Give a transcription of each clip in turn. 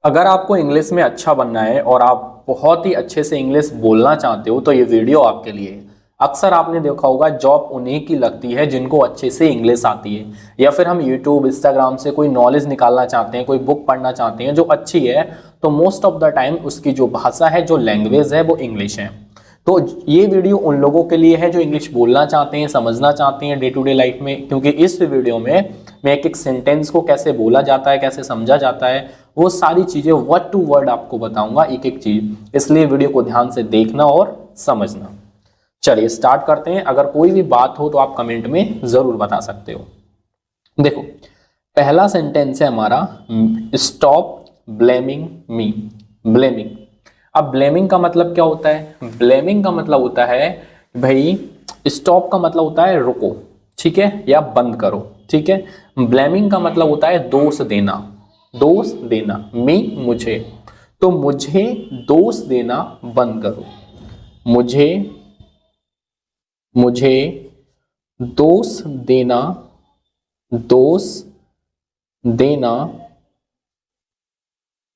अगर आपको इंग्लिश में अच्छा बनना है और आप बहुत ही अच्छे से इंग्लिश बोलना चाहते हो तो ये वीडियो आपके लिए है। अक्सर आपने देखा होगा जॉब उन्हीं की लगती है जिनको अच्छे से इंग्लिश आती है, या फिर हम यूट्यूब इंस्टाग्राम से कोई नॉलेज निकालना चाहते हैं, कोई बुक पढ़ना चाहते हैं जो अच्छी है, तो मोस्ट ऑफ द टाइम उसकी जो भाषा है, जो लैंग्वेज है, वो इंग्लिश है। तो ये वीडियो उन लोगों के लिए है जो इंग्लिश बोलना चाहते हैं, समझना चाहते हैं डे टू डे लाइफ में, क्योंकि इस वीडियो में मैं एक एक सेंटेंस को कैसे बोला जाता है, कैसे समझा जाता है, वो सारी चीजें वर्ड टू वर्ड आपको बताऊंगा, एक एक चीज। इसलिए वीडियो को ध्यान से देखना और समझना। चलिए स्टार्ट करते हैं। अगर कोई भी बात हो तो आप कमेंट में जरूर बता सकते हो। देखो, पहला सेंटेंस है हमारा, स्टॉप ब्लेमिंग मी। ब्लेमिंग, अब ब्लेमिंग का मतलब क्या होता है? ब्लेमिंग का मतलब होता है भाई, स्टॉप का मतलब होता है रुको, ठीक है, या बंद करो, ठीक है। ब्लेमिंग का मतलब होता है दोष देना, दोष देना। मी मुझे, तो मुझे दोष देना बंद करो। मुझे दोष देना, दोष देना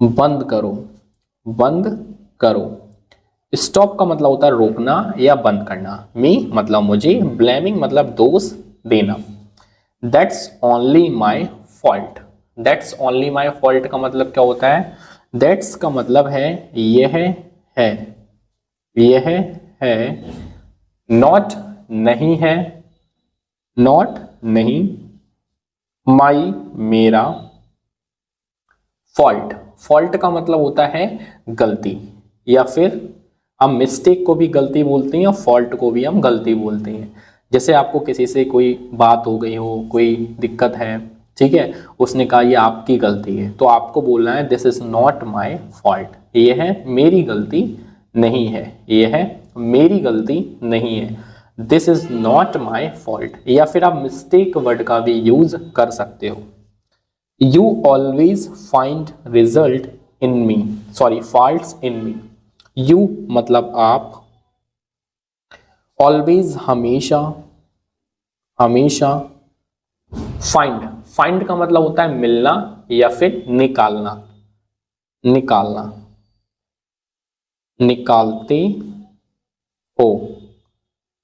बंद करो, बंद करो। स्टॉप का मतलब होता है रोकना या बंद करना। मी मतलब मुझे, ब्लेमिंग मतलब दोष देना। That's only my fault. That's only my fault का मतलब क्या होता है? दैट्स का मतलब है यह है, यह है। नॉट नहीं है, नॉट नहीं। माई मेरा। फॉल्ट, फॉल्ट का मतलब होता है गलती, या फिर हम मिस्टेक को भी गलती बोलते हैं और फॉल्ट को भी हम गलती बोलते हैं। जैसे आपको किसी से कोई बात हो गई हो, कोई दिक्कत है, ठीक है, उसने कहा ये आपकी गलती है, तो आपको बोलना है this is not my fault, यह है मेरी गलती नहीं है, यह है मेरी गलती नहीं है। This is not my fault. या फिर आप मिस्टेक वर्ड का भी यूज कर सकते हो। You always find result in me, sorry faults in me. You मतलब आप, ऑलवेज हमेशा, हमेशा। फाइंड, फाइंड का मतलब होता है मिलना या फिर निकालना, निकालना, निकालते हो,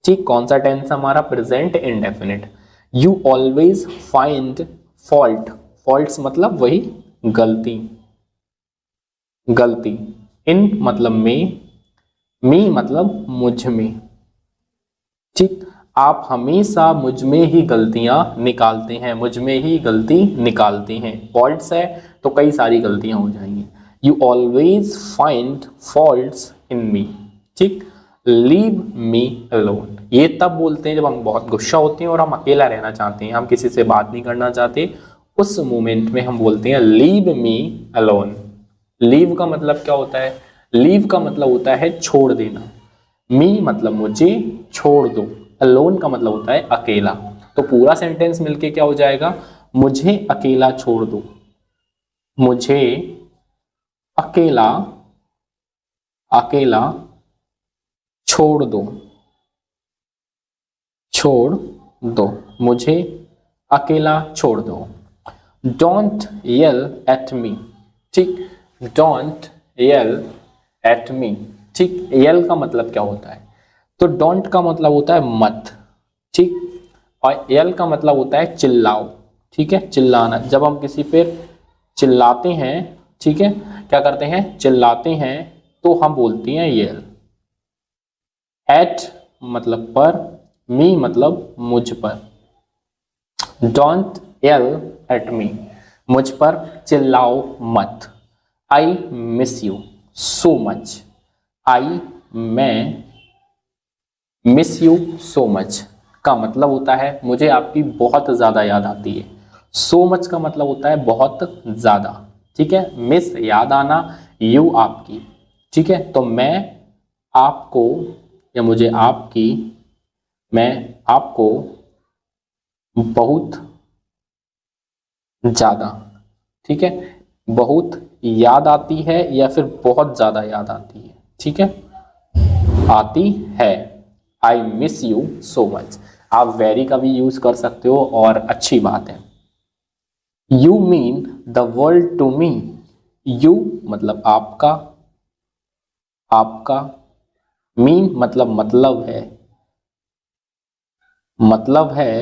ठीक। कौन सा टेंस हमारा? Present indefinite. You always find fault, faults मतलब वही गलती, गलती। इन मतलब में, मी मतलब मुझ में, ठीक। आप हमेशा मुझ में ही गलतियां निकालते हैं, मुझ में ही गलती निकालते हैं। फॉल्ट्स है तो कई सारी गलतियां हो जाएंगी। You always find faults in me, ठीक। लीव मी अलोन, ये तब बोलते हैं जब हम बहुत गुस्सा होते हैं और हम अकेला रहना चाहते हैं, हम किसी से बात नहीं करना चाहते, उस मोमेंट में हम बोलते हैं लीव मी अलोन। लीव का मतलब क्या होता है? लीव का मतलब होता है छोड़ देना। मी मतलब मुझे छोड़ दो, अलोन का मतलब होता है अकेला। तो पूरा सेंटेंस मिलके क्या हो जाएगा? मुझे अकेला छोड़ दो, मुझे अकेला, अकेला छोड़ दो, छोड़ दो, मुझे अकेला छोड़ दो। डोंट येल एट मी, ठीक। डोंट येल एट मी, ठीक। येल का मतलब क्या होता है? तो डोंट का मतलब होता है मत, ठीक, और येल का मतलब होता है चिल्लाओ, ठीक है, चिल्लाना। जब हम किसी पे चिल्लाते हैं, ठीक है, क्या करते हैं? चिल्लाते हैं, तो हम बोलते हैं येल। एट मतलब पर, मी मतलब मुझ पर। डोंट येल एट मी, मुझ पर चिल्लाओ मत। I miss you so much. I, मैं, मिस यू सो मच का मतलब होता है मुझे आपकी बहुत ज्यादा याद आती है। सो मच का मतलब होता है बहुत ज्यादा, ठीक है। मिस याद आना, यू आपकी, ठीक है। तो मैं आपको या मुझे आपकी, मैं आपको बहुत ज्यादा, ठीक है, बहुत याद आती है या फिर बहुत ज्यादा याद आती है, ठीक है, आती है। आई मिस यू सो मच। आप वेरी का भी यूज कर सकते हो, और अच्छी बात है। You mean the world to me, you मतलब आपका, आपका। मीन मतलब है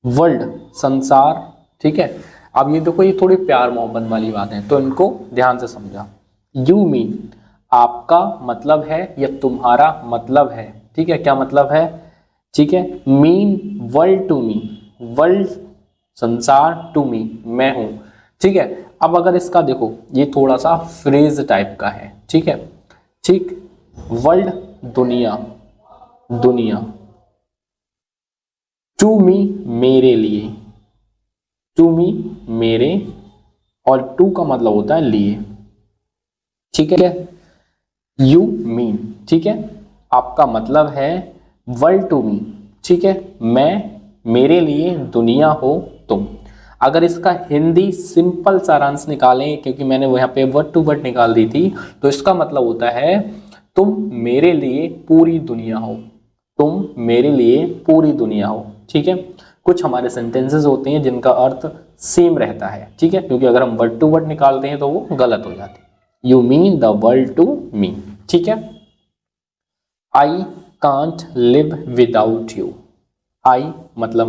वर्ल्ड, संसार। ठीक है, अब ये देखो, ये थोड़ी प्यार मोहब्बत वाली बात है, तो इनको ध्यान से समझा। यू मीन आपका मतलब है या तुम्हारा मतलब है। ठीक है, क्या मतलब है? ठीक है, mean world to me, world संसार, टू मी मैं हूं। ठीक है, अब अगर इसका देखो, ये थोड़ा सा फ्रेज टाइप का है। ठीक है, ठीक, वर्ल्ड दुनिया, दुनिया। टू मी मेरे लिए, टू मी मेरे, और टू का मतलब होता है लिए। ठीक है, यू मीन, ठीक है, आपका मतलब है वर्ल्ड टू मी। ठीक है, मैं, मेरे लिए, दुनिया हो तुम। अगर इसका हिंदी सिंपल सारांश निकालें, क्योंकि मैंने वहां पे वर्ड टू वर्ड निकाल दी थी, तो इसका मतलब होता है तुम मेरे लिए पूरी दुनिया हो, तुम मेरे लिए पूरी दुनिया हो। ठीक है, कुछ हमारे सेंटेंसेस होते हैं जिनका अर्थ सेम रहता है। ठीक है, क्योंकि अगर हम वर्ड टू वर्ड निकालते हैं तो वो गलत हो जाती है। You mean the world to me. ठीक है, I can't live without you. I मतलब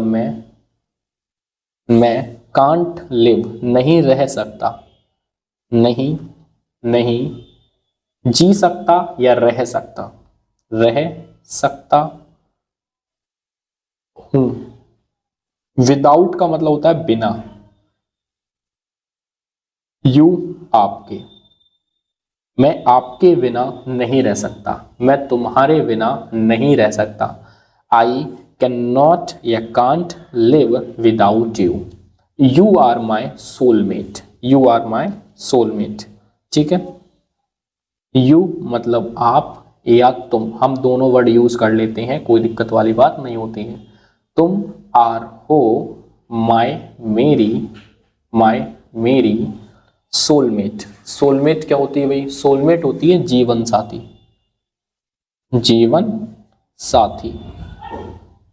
मैं कांट लिव नहीं रह सकता, नहीं, नहीं जी सकता या रह सकता, रह सकता हूं। विदाउट का मतलब होता है बिना। यू आपके, मैं आपके बिना नहीं रह सकता, मैं तुम्हारे बिना नहीं रह सकता। आई कैन नॉट या can't live without you. You are my soulmate, you are my soulmate. ठीक है, यू मतलब आप या तुम, हम दोनों वर्ड यूज कर लेते हैं, कोई दिक्कत वाली बात नहीं होती है। तुम आर हो माई मेरी, माई मेरी सोलमेट। सोलमेट क्या होती है भाई? सोलमेट होती है जीवन साथी, जीवन साथी,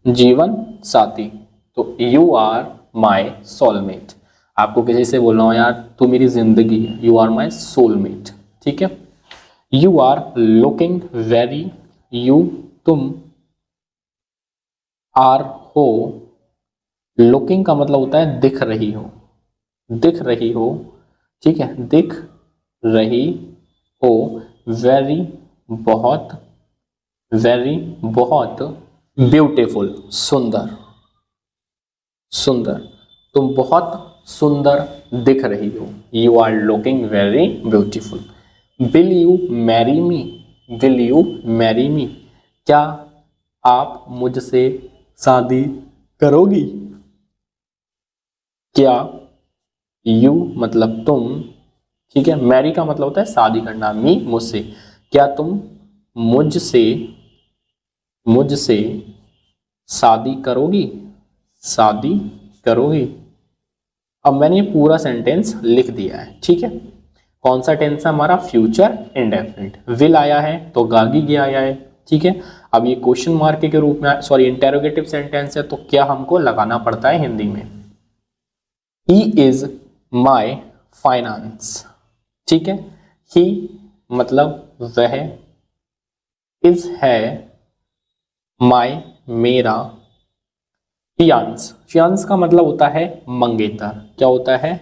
जीवन साथी। तो यू आर माई सोलमेट। आपको किसी से बोलना हो यार तू मेरी जिंदगी है, यू आर माई सोलमेट। ठीक है, you are looking very, you तुम, आर हो, लुकिंग का मतलब होता है दिख रही हो, दिख रही हो। ठीक है, दिख रही हो, वेरी बहुत, वेरी बहुत, ब्यूटीफुल सुंदर, सुंदर। तुम बहुत सुंदर दिख रही हो, you are looking very beautiful. Will you marry me, will you marry me, क्या आप मुझसे शादी करोगी? क्या, यू मतलब तुम, ठीक है, मैरी का मतलब होता है शादी करना, मी मुझसे, क्या तुम मुझसे, मुझसे शादी करोगी, शादी करोगी। अब मैंने ये पूरा सेंटेंस लिख दिया है। ठीक है, कौन सा टेंस है हमारा? Future indefinite. विल आया है तो गागी गया आया है। ठीक है, अब ये क्वेश्चन मार्क के रूप में, सॉरी इंटेरोगेटिव सेंटेंस है, तो क्या हमको लगाना पड़ता है हिंदी में? He is my finance. ठीक है, ही मतलब वह, इज है, माई मेरा, फियांस, फियांस का मतलब होता है मंगेतर। क्या होता है?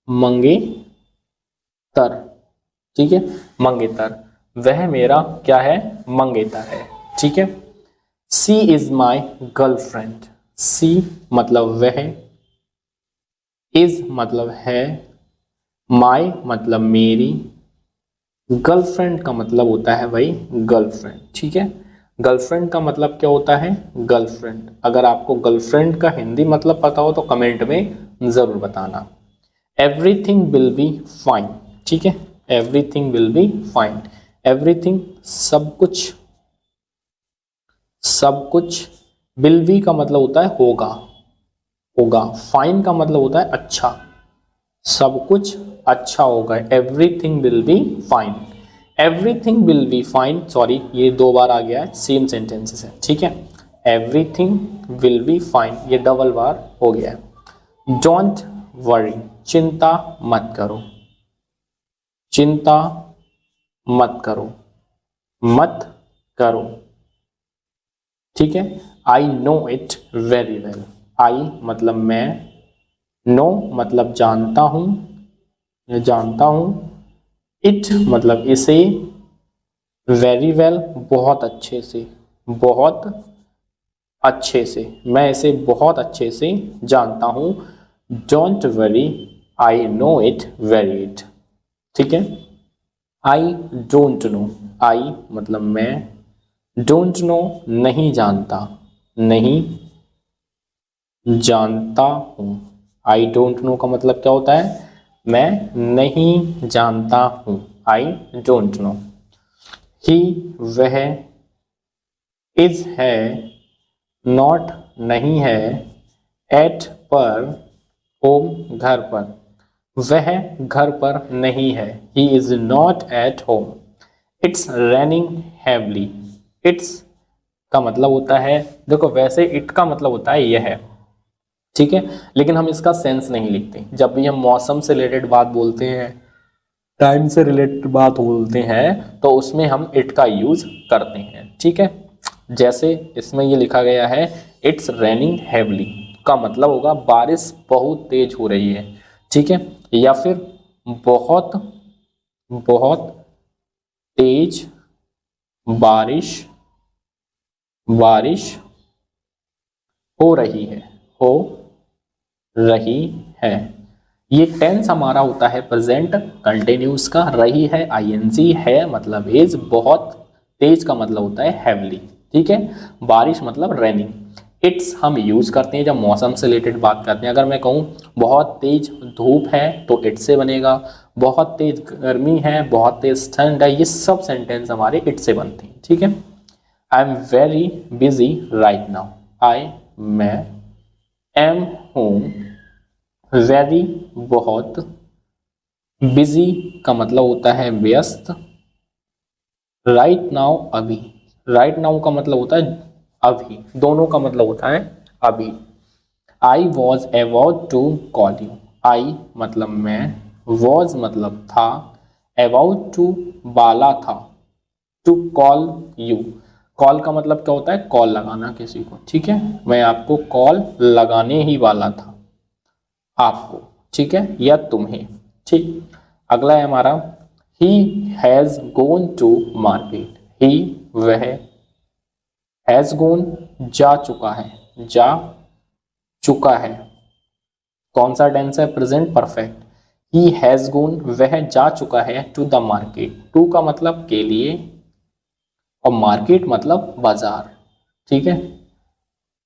मंगेतर। ठीक है, मंगेतर, वह मेरा क्या है? मंगेतर है। ठीक है, सी इज माई गर्लफ्रेंड। सी मतलब वह, इज मतलब है, माई मतलब मेरी, गर्लफ्रेंड का मतलब होता है भाई गर्लफ्रेंड। ठीक है, गर्लफ्रेंड का मतलब क्या होता है? गर्लफ्रेंड। अगर आपको गर्लफ्रेंड का हिंदी मतलब पता हो तो कमेंट में जरूर बताना। Everything will be fine. ठीक है, everything will be fine, everything सब कुछ, सब कुछ। विल बी का मतलब होता है होगा, होगा। फाइन का मतलब होता है अच्छा, सब कुछ अच्छा होगा। Everything will be fine, everything will be fine, sorry ये दो बार आ गया है, सेम सेंटेंसेस है। ठीक है, एवरीथिंग विल बी फाइन, ये डबल बार हो गया है। डोंट वरी, चिंता मत करो। चिंता मत करो, मत करो। ठीक है, I know it very well. I मतलब मैं, नो मतलब जानता हूं, जानता हूं, इट मतलब इसे, वेरी वेल बहुत अच्छे से, बहुत अच्छे से, मैं इसे बहुत अच्छे से जानता हूं। Don't worry, I know it very it. ठीक है, आई डोंट नो, आई मतलब मैं, डोंट नो नहीं जानता, नहीं जानता हूं। आई डोंट नो का मतलब क्या होता है, मैं नहीं जानता हूं, आई डोंट नो। ही वह, इज है, नॉट नहीं है, एट पर, होम घर पर, वह घर पर नहीं है, he is not at home. It's raining heavily, it's का मतलब होता है, देखो वैसे इट का मतलब होता है यह है, ठीक है, लेकिन हम इसका सेंस नहीं लिखते। जब भी हम मौसम से रिलेटेड बात बोलते हैं, टाइम से रिलेटेड बात बोलते हैं, तो उसमें हम इट का यूज करते हैं। ठीक है, जैसे इसमें ये लिखा गया है इट्स रेनिंग हैवली, का मतलब होगा बारिश बहुत तेज हो रही है। ठीक है, या फिर बहुत बहुत तेज बारिश, बारिश हो रही है, हो रही है। ये टेंस हमारा होता है प्रेजेंट कंटिन्यूस का, रही है आईएनजी, है मतलब इज, बहुत तेज का मतलब होता है हैवली। ठीक है, बारिश मतलब रेनिंग। इट्स हम यूज करते हैं जब मौसम से रिलेटेड बात करते हैं। अगर मैं कहूँ बहुत तेज धूप है तो इट से बनेगा, बहुत तेज गर्मी है, बहुत तेज ठंड है, ये सब सेंटेंस हमारे इट से बनते हैं। ठीक है, I am very busy right now, I मैं, एम हूँ, वेरी बहुत, बिजी का मतलब होता है व्यस्त, राइट नाउ अभी, राइट नाउ का मतलब होता है अभी, दोनों का मतलब होता है अभी। I was about to call you, I मतलब मैं, वॉज मतलब था, अबाउट टू वाला था, टू कॉल यू, कॉल का मतलब क्या होता है, कॉल लगाना किसी को। ठीक है, मैं आपको कॉल लगाने ही वाला था, आपको, ठीक है, या तुम्हें। ठीक, अगला है हमारा he has gone to market, he वह, हैज गोन जा चुका है, जा चुका है, कौन सा टेंस है, present perfect. He has gone वह जा चुका है, टू द मार्केट, टू का मतलब के लिए और मार्केट मतलब बाजार। ठीक है,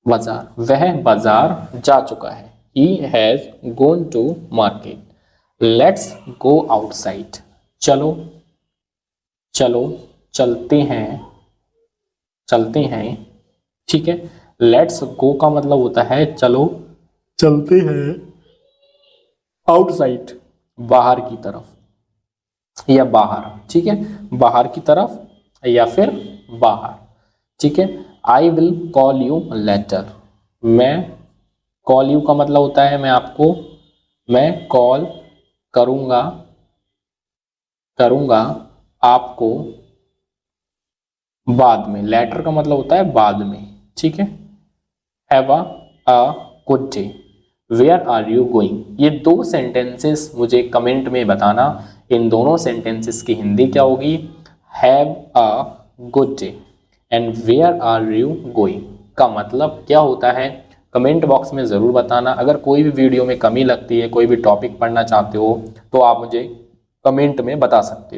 बाजार, वह बाजार जा चुका है, he has gone to market। Let's go outside, चलो, चलो, चलते हैं, चलते हैं। ठीक है, लेट्स गो का मतलब होता है चलो, चलते हैं, आउटसाइड बाहर की तरफ या बाहर। ठीक है, बाहर की तरफ या फिर बाहर। ठीक है, I will call you later, मैं, कॉल यू का मतलब होता है मैं आपको, मैं कॉल करूंगा, करूंगा आपको बाद में, लेटर का मतलब होता है बाद में। ठीक है, have a good day, where are you going, ये दो सेंटेंसेस मुझे कमेंट में बताना, इन दोनों सेंटेंसेस की हिंदी क्या होगी, have a good day and where are you going का मतलब क्या होता है, कमेंट बॉक्स में ज़रूर बताना। अगर कोई भी वीडियो में कमी लगती है, कोई भी टॉपिक पढ़ना चाहते हो, तो आप मुझे कमेंट में बता सकते हो।